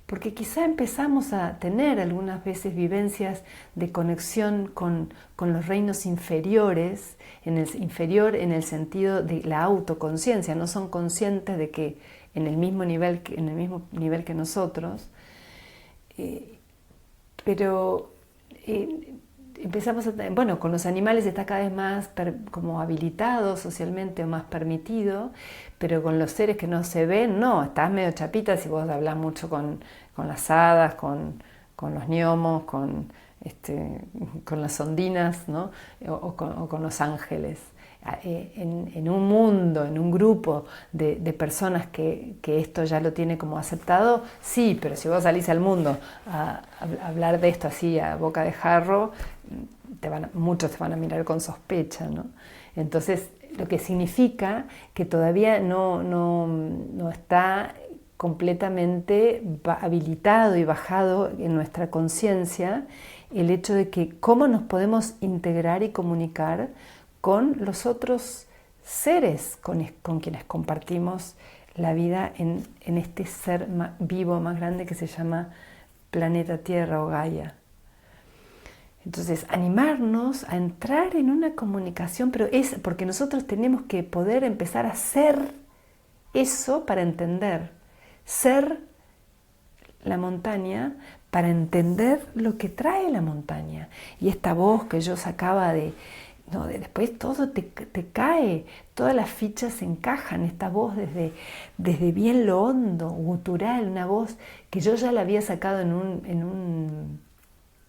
porque quizá empezamos a tener algunas veces vivencias de conexión con los reinos inferiores, inferior en el sentido de la autoconciencia, no son conscientes de que en el mismo nivel que nosotros, pero empezamos con los animales está cada vez más como habilitado socialmente o más permitido, pero con los seres que no se ven, no, estás medio chapita si vos hablas mucho con las hadas, con los gnomos, con las ondinas, ¿no? o con los ángeles. En un mundo, en un grupo de personas que esto ya lo tiene como aceptado, sí, pero si vos salís al mundo a hablar de esto así a boca de jarro, muchos te van a mirar con sospecha, ¿no? Entonces, lo que significa que todavía no está completamente habilitado y bajado en nuestra conciencia el hecho de que cómo nos podemos integrar y comunicar con los otros seres con quienes compartimos la vida en este ser vivo más grande que se llama planeta Tierra o Gaia. Entonces, animarnos a entrar en una comunicación, pero es porque nosotros tenemos que poder empezar a ser eso para entender, ser la montaña para entender lo que trae la montaña. Y esta voz que yo sacaba después todo te cae, todas las fichas se encajan, esta voz desde bien lo hondo, gutural, una voz que yo ya la había sacado en un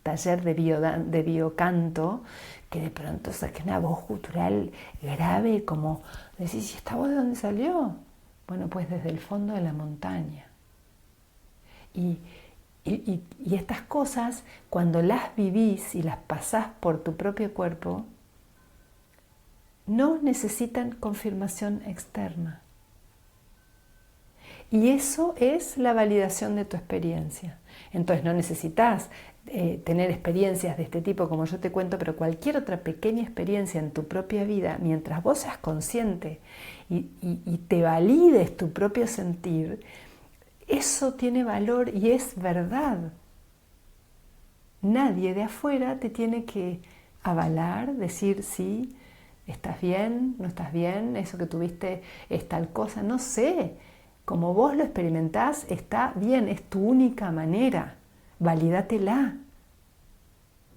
taller de biocanto, que de pronto saqué una voz gutural grave, como decís, ¿y esta voz de dónde salió? Bueno, pues desde el fondo de la montaña. Y estas cosas, cuando las vivís y las pasás por tu propio cuerpo, no necesitan confirmación externa. Y eso es la validación de tu experiencia. Entonces no necesitas tener experiencias de este tipo como yo te cuento, pero cualquier otra pequeña experiencia en tu propia vida, mientras vos seas consciente y te valides tu propio sentir, eso tiene valor y es verdad. Nadie de afuera te tiene que avalar, decir sí, ¿estás bien? ¿No estás bien? ¿Eso que tuviste es tal cosa? No sé. Como vos lo experimentás, está bien, es tu única manera. Valídatela.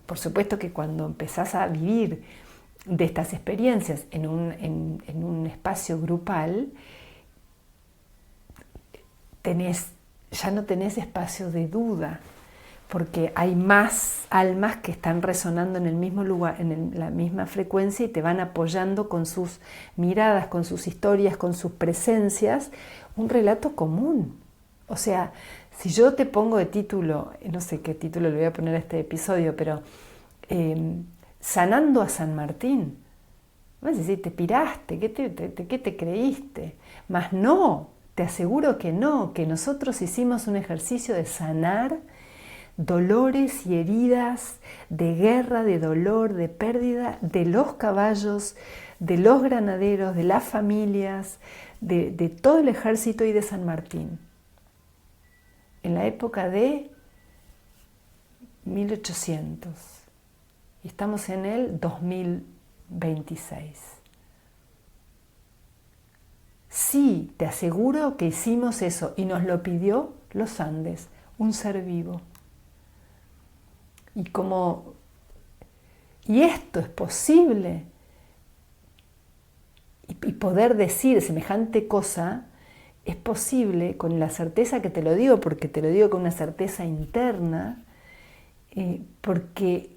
Por supuesto que cuando empezás a vivir de estas experiencias en un espacio grupal, ya no tenés espacio de duda, porque hay más almas que están resonando en el mismo lugar, en la misma frecuencia y te van apoyando con sus miradas, con sus historias, con sus presencias, un relato común. O sea, si yo te pongo de título, no sé qué título le voy a poner a este episodio, pero Sanando a San Martín, Vas a decir, te piraste, ¿qué te creíste? Mas no, te aseguro que no, que nosotros hicimos un ejercicio de sanar dolores y heridas de guerra, de dolor, de pérdida de los caballos, de los granaderos, de las familias, de todo el ejército y de San Martín. En la época de 1800. Y estamos en el 2026. Sí, te aseguro que hicimos eso y nos lo pidió los Andes, un ser vivo. Y esto es posible. Y poder decir semejante cosa es posible con la certeza que te lo digo, porque te lo digo con una certeza interna, porque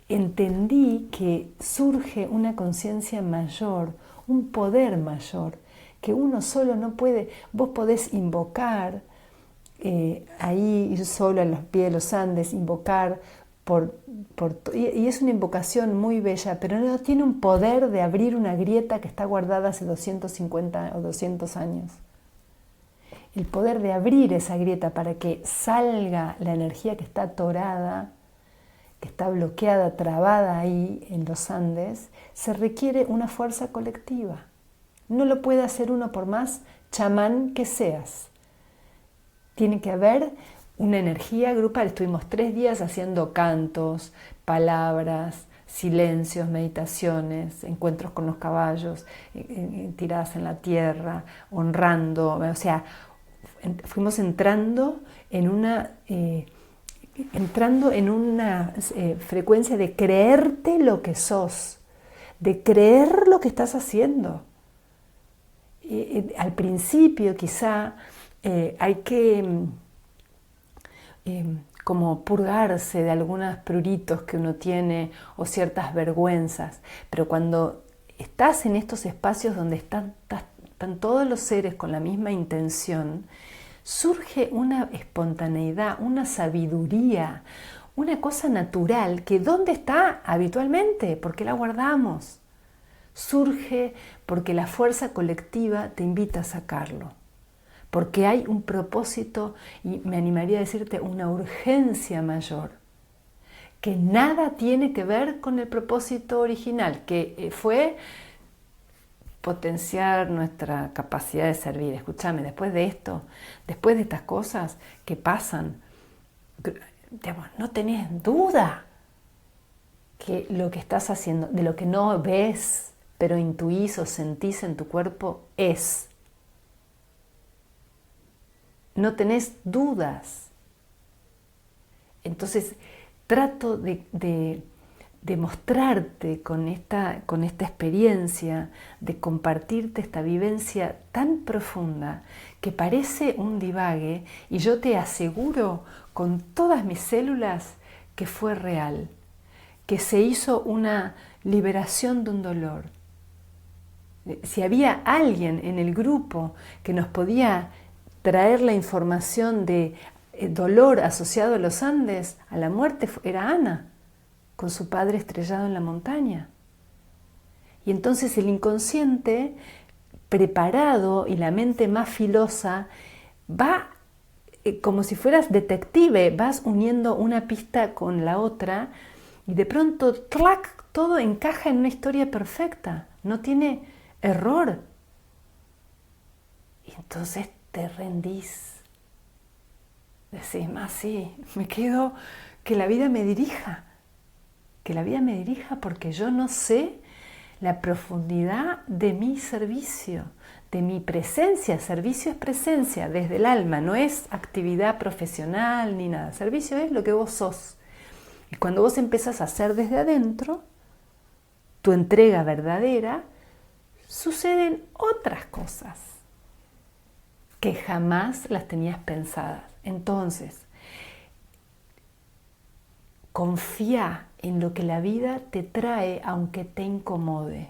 entendí que surge una conciencia mayor, un poder mayor, que uno solo no puede. Vos podés invocar, ahí ir solo a los pies de los Andes, invocar, y es una invocación muy bella, pero no tiene un poder de abrir una grieta que está guardada hace 250 o 200 años. El poder de abrir esa grieta para que salga la energía que está atorada, que está bloqueada, trabada ahí en los Andes, se requiere una fuerza colectiva. No lo puede hacer uno por más chamán que seas. Tiene que haber una energía grupal. Estuvimos 3 días haciendo cantos, palabras, silencios, meditaciones, encuentros con los caballos, tiradas en la tierra, honrando. O sea, fuimos entrando en una frecuencia de creerte lo que sos, de creer lo que estás haciendo. Al principio quizá hay que como purgarse de algunos pruritos que uno tiene o ciertas vergüenzas, pero cuando estás en estos espacios donde están todos los seres con la misma intención, surge una espontaneidad, una sabiduría, una cosa natural que ¿dónde está habitualmente? ¿Por qué la guardamos? Surge porque la fuerza colectiva te invita a sacarlo. Porque hay un propósito, y me animaría a decirte una urgencia mayor, que nada tiene que ver con el propósito original, que fue potenciar nuestra capacidad de servir. Escúchame, después de esto, después de estas cosas que pasan, digamos, no tenés duda que lo que estás haciendo, de lo que no ves, pero intuís o sentís en tu cuerpo, es. No tenés dudas. Entonces trato de mostrarte con esta experiencia, de compartirte esta vivencia tan profunda que parece un divague, y yo te aseguro con todas mis células que fue real, que se hizo una liberación de un dolor. Si había alguien en el grupo que nos podía traer la información de dolor asociado a los Andes, a la muerte, era Ana, con su padre estrellado en la montaña. Y entonces el inconsciente, preparado, y la mente más filosa, va como si fueras detective, vas uniendo una pista con la otra, y de pronto, ¡tlac!, todo encaja en una historia perfecta, no tiene error. Y entonces te rendís. Decís, más sí, me quedo, que la vida me dirija. Que la vida me dirija, porque yo no sé la profundidad de mi servicio, de mi presencia. Servicio es presencia desde el alma, no es actividad profesional ni nada. Servicio es lo que vos sos. Y cuando vos empezás a hacer desde adentro, tu entrega verdadera, suceden otras cosas que jamás las tenías pensadas. Entonces, confía en lo que la vida te trae, aunque te incomode.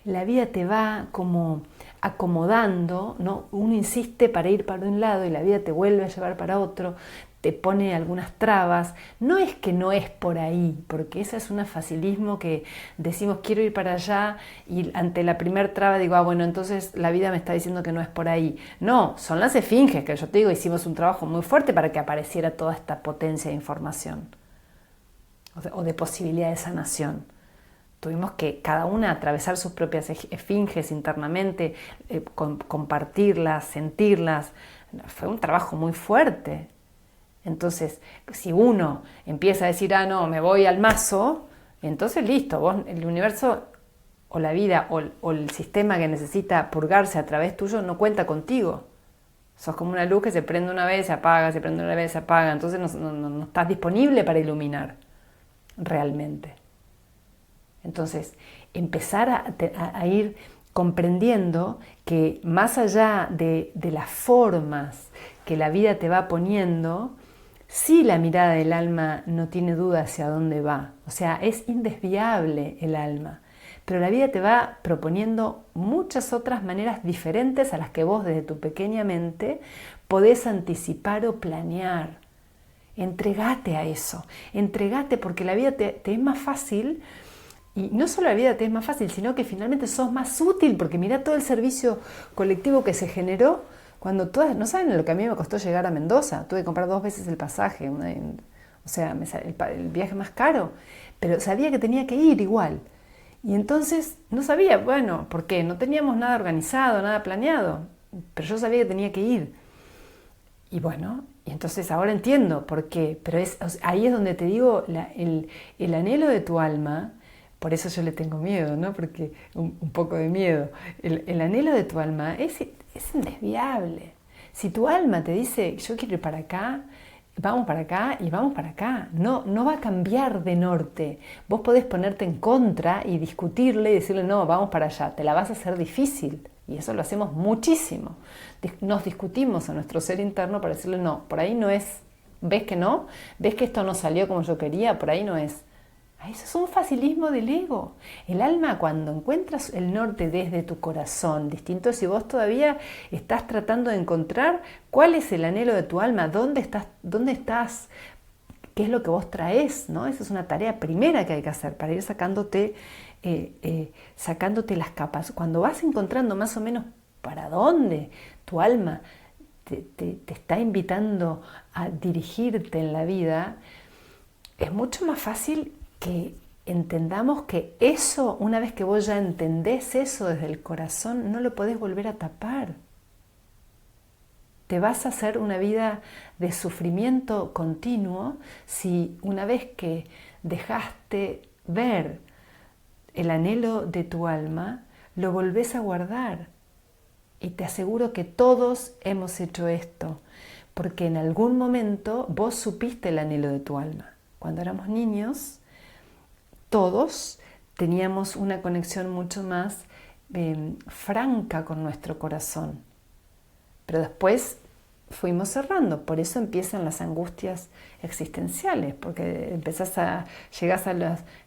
La vida te va como acomodando, ¿no? Uno insiste para ir para un lado y la vida te vuelve a llevar para otro. te pone algunas trabas, no es que no es por ahí, porque ese es un facilismo que decimos quiero ir para allá y ante la primer traba digo, bueno, entonces la vida me está diciendo que no es por ahí. No, son las esfinges que yo te digo, hicimos un trabajo muy fuerte para que apareciera toda esta potencia de información o de posibilidad de sanación. Tuvimos que cada una atravesar sus propias esfinges internamente, compartirlas, sentirlas. Fue un trabajo muy fuerte. Entonces, si uno empieza a decir, no, me voy al mazo, entonces listo, vos, el universo o la vida o el sistema que necesita purgarse a través tuyo no cuenta contigo. Sos como una luz que se prende una vez, se apaga, se prende una vez, se apaga. Entonces no estás disponible para iluminar realmente. Entonces, empezar a ir comprendiendo que más allá de las formas que la vida te va poniendo, sí la mirada del alma no tiene duda hacia dónde va. O sea, es indesviable el alma. Pero la vida te va proponiendo muchas otras maneras diferentes a las que vos desde tu pequeña mente podés anticipar o planear. Entregate a eso, entregate porque la vida te es más fácil. Y no solo la vida te es más fácil, sino que finalmente sos más útil, porque mira todo el servicio colectivo que se generó cuando todas, no saben lo que a mí me costó llegar a Mendoza, tuve que comprar 2 veces el pasaje, o sea, el viaje más caro, pero sabía que tenía que ir igual. Y entonces no sabía, bueno, ¿por qué? No teníamos nada organizado, nada planeado, pero yo sabía que tenía que ir. Y bueno, y entonces ahora entiendo por qué, pero ahí es donde te digo, el anhelo de tu alma. Por eso yo le tengo miedo, ¿no? Porque un poco de miedo. El anhelo de tu alma es indesviable. Si tu alma te dice, yo quiero ir para acá, vamos para acá y vamos para acá. No va a cambiar de norte. Vos podés ponerte en contra y discutirle y decirle, no, vamos para allá. Te la vas a hacer difícil. Y eso lo hacemos muchísimo. Nos discutimos a nuestro ser interno para decirle, no, por ahí no es. ¿Ves que no? ¿Ves que esto no salió como yo quería? Por ahí no es. Eso es un facilismo del ego. El alma, cuando encuentras el norte desde tu corazón, distinto si vos todavía estás tratando de encontrar cuál es el anhelo de tu alma, dónde estás, qué es lo que vos traes, ¿no? Esa es una tarea primera que hay que hacer para ir sacándote las capas. Cuando vas encontrando más o menos para dónde tu alma te está invitando a dirigirte en la vida, es mucho más fácil que entendamos que eso, una vez que vos ya entendés eso desde el corazón, no lo podés volver a tapar. Te vas a hacer una vida de sufrimiento continuo si una vez que dejaste ver el anhelo de tu alma, lo volvés a guardar. Y te aseguro que todos hemos hecho esto, porque en algún momento vos supiste el anhelo de tu alma. Cuando éramos niños, todos teníamos una conexión mucho más franca con nuestro corazón. Pero después fuimos cerrando, por eso empiezan las angustias existenciales, porque llegás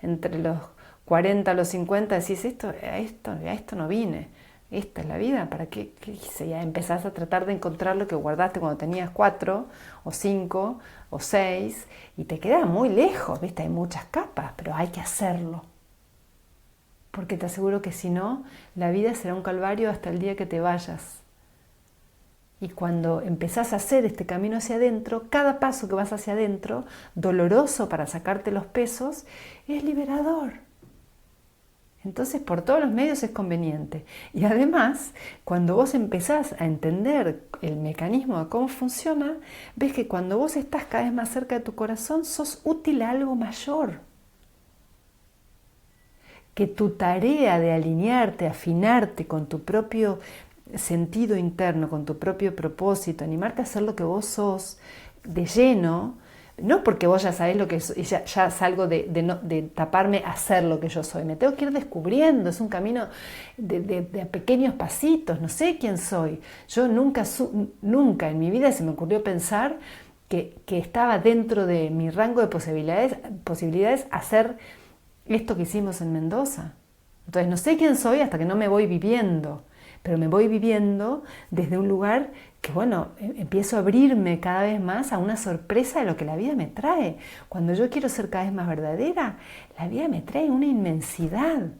entre los 40 a los 50, decís, a esto no vine, esta es la vida, ¿para qué hice? Ya empezás a tratar de encontrar lo que guardaste cuando tenías 4 o 5 o 6 y te queda muy lejos, ¿viste? Hay muchas capas, pero hay que hacerlo. Porque te aseguro que si no, la vida será un calvario hasta el día que te vayas. Y cuando empezás a hacer este camino hacia adentro, cada paso que vas hacia adentro, doloroso para sacarte los pesos, es liberador. Entonces, por todos los medios es conveniente. Y además, cuando vos empezás a entender el mecanismo de cómo funciona, ves que cuando vos estás cada vez más cerca de tu corazón, sos útil a algo mayor. Que tu tarea de alinearte, afinarte con tu propio sentido interno, con tu propio propósito, animarte a hacer lo que vos sos de lleno, no porque vos ya sabés lo que soy, ya salgo de taparme a ser lo que yo soy, me tengo que ir descubriendo, es un camino de pequeños pasitos, no sé quién soy. Yo nunca en mi vida se me ocurrió pensar que estaba dentro de mi rango de posibilidades hacer esto que hicimos en Mendoza. Entonces no sé quién soy hasta que no me voy viviendo. pero me voy viviendo desde un lugar que, bueno, empiezo a abrirme cada vez más a una sorpresa de lo que la vida me trae. Cuando yo quiero ser cada vez más verdadera, la vida me trae una inmensidad.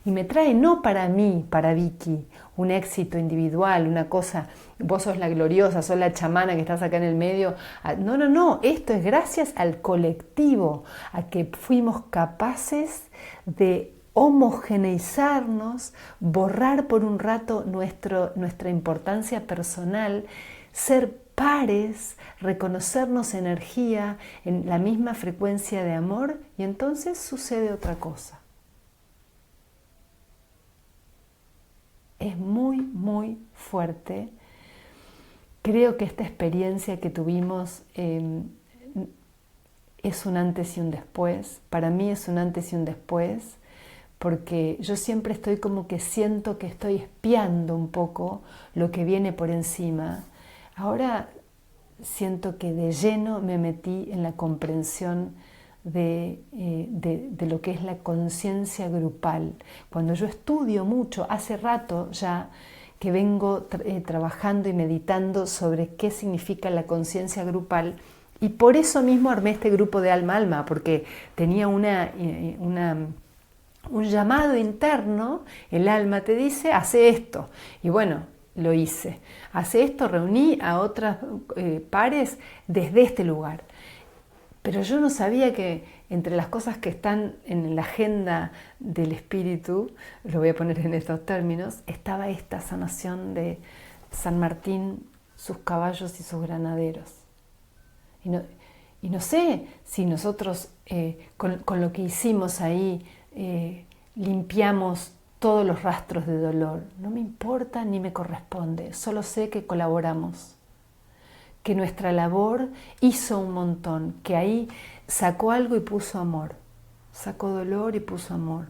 Y me trae no para mí, para Vicky, un éxito individual, una cosa, vos sos la gloriosa, sos la chamana que estás acá en el medio. No, no, no, esto es gracias al colectivo, a que fuimos capaces de homogeneizarnos, borrar por un rato nuestra importancia personal, ser pares, reconocernos energía en la misma frecuencia de amor, y entonces sucede otra cosa. Es muy, muy fuerte. Creo que esta experiencia que tuvimos es un antes y un después. Para mí es un antes y un después, porque yo siempre estoy como que siento que estoy espiando un poco lo que viene por encima. Ahora siento que de lleno me metí en la comprensión de lo que es la conciencia grupal. Cuando yo estudio mucho, hace rato ya que vengo trabajando y meditando sobre qué significa la conciencia grupal, y por eso mismo armé este grupo de Alma Alma, porque tenía un llamado interno. El alma te dice, hace esto, y bueno, lo hice. Hace esto, reuní a otras pares desde este lugar. Pero yo no sabía que entre las cosas que están en la agenda del espíritu, lo voy a poner en estos términos, estaba esta sanación de San Martín, sus caballos y sus granaderos. Y no sé si nosotros con lo que hicimos ahí limpiamos todos los rastros de dolor. No me importa ni me corresponde, solo sé que colaboramos, que nuestra labor hizo un montón, que ahí sacó algo y puso amor, sacó dolor y puso amor,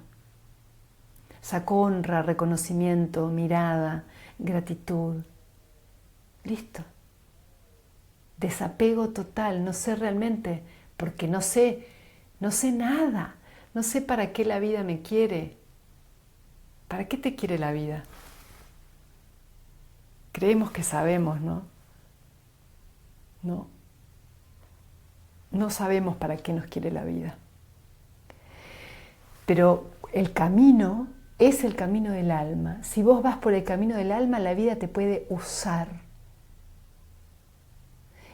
sacó honra, reconocimiento, mirada, gratitud. Listo. Desapego total, no sé realmente, porque no sé nada, no sé para qué la vida me quiere. ¿Para qué te quiere la vida? Creemos que sabemos, ¿no? No sabemos para qué nos quiere la vida. Pero el camino es el camino del alma. Si vos vas por el camino del alma, la vida te puede usar.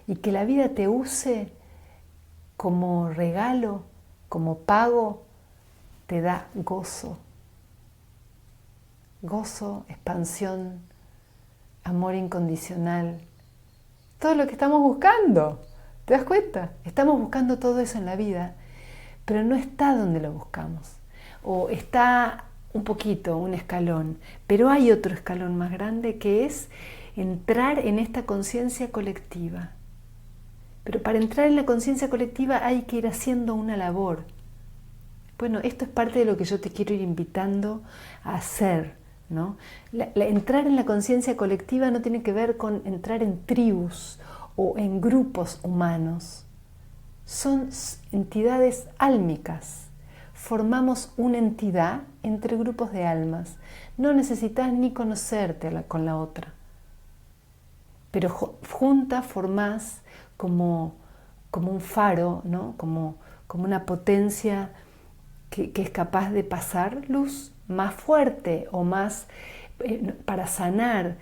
Y que la vida te use como regalo, como pago, te da gozo. Gozo, expansión, amor incondicional. Todo lo que estamos buscando. ¿Te das cuenta? Estamos buscando todo eso en la vida, pero no está donde lo buscamos. O está un poquito, un escalón, pero hay otro escalón más grande, que es entrar en esta conciencia colectiva. Pero para entrar en la conciencia colectiva hay que ir haciendo una labor. Bueno, esto es parte de lo que yo te quiero ir invitando a hacer, ¿no? Entrar en la conciencia colectiva no tiene que ver con entrar en tribus o en grupos humanos. Son entidades álmicas. Formamos una entidad entre grupos de almas. No necesitas ni conocerte con la otra. Pero juntas formás como un faro, ¿no? Como una potencia que es capaz de pasar luz más fuerte o más para sanar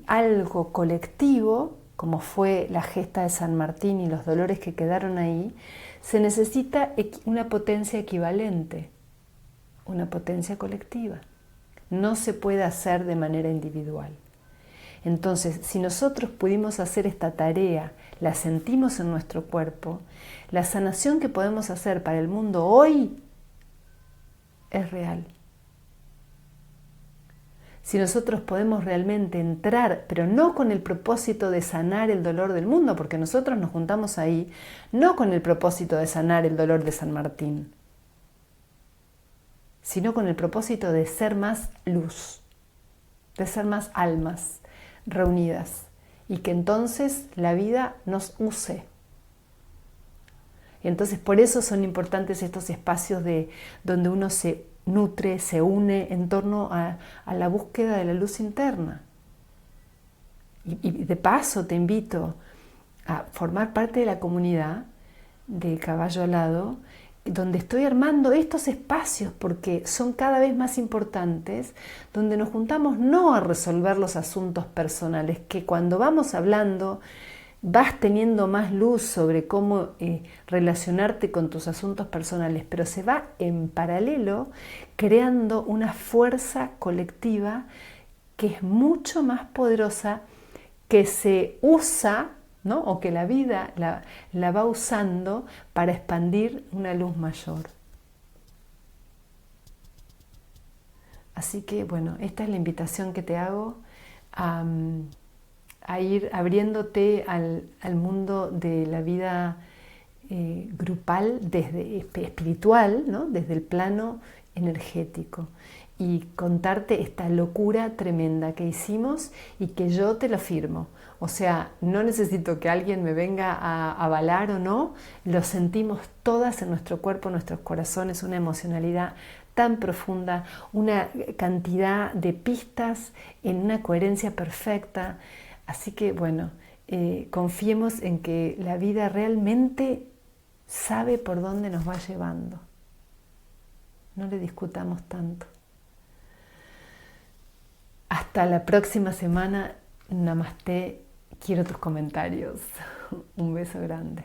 algo colectivo, como fue la gesta de San Martín y los dolores que quedaron ahí. Se necesita una potencia equivalente, una potencia colectiva. No se puede hacer de manera individual. Entonces, si nosotros pudimos hacer esta tarea, la sentimos en nuestro cuerpo, la sanación que podemos hacer para el mundo hoy es real. Si nosotros podemos realmente entrar, pero no con el propósito de sanar el dolor del mundo, porque nosotros nos juntamos ahí, no con el propósito de sanar el dolor de San Martín, sino con el propósito de ser más luz, de ser más almas reunidas, y que entonces la vida nos use. Entonces por eso son importantes estos espacios donde uno se nutre, se une en torno a la búsqueda de la luz interna. Y de paso te invito a formar parte de la comunidad de Caballo Alado, donde estoy armando estos espacios porque son cada vez más importantes, donde nos juntamos no a resolver los asuntos personales, que cuando vamos hablando vas teniendo más luz sobre cómo relacionarte con tus asuntos personales, pero se va en paralelo creando una fuerza colectiva que es mucho más poderosa, que se usa, ¿no? O que la vida la va usando para expandir una luz mayor. Así que bueno, esta es la invitación que te hago a ir abriéndote al mundo de la vida grupal, desde espiritual, ¿no? Desde el plano energético, y contarte esta locura tremenda que hicimos y que yo te lo firmo. O sea, no necesito que alguien me venga a avalar o no, lo sentimos todas en nuestro cuerpo, en nuestros corazones, una emocionalidad tan profunda, una cantidad de pistas en una coherencia perfecta. Así que bueno, confiemos en que la vida realmente sabe por dónde nos va llevando. No le discutamos tanto. Hasta la próxima semana. Namaste. Quiero tus comentarios. Un beso grande.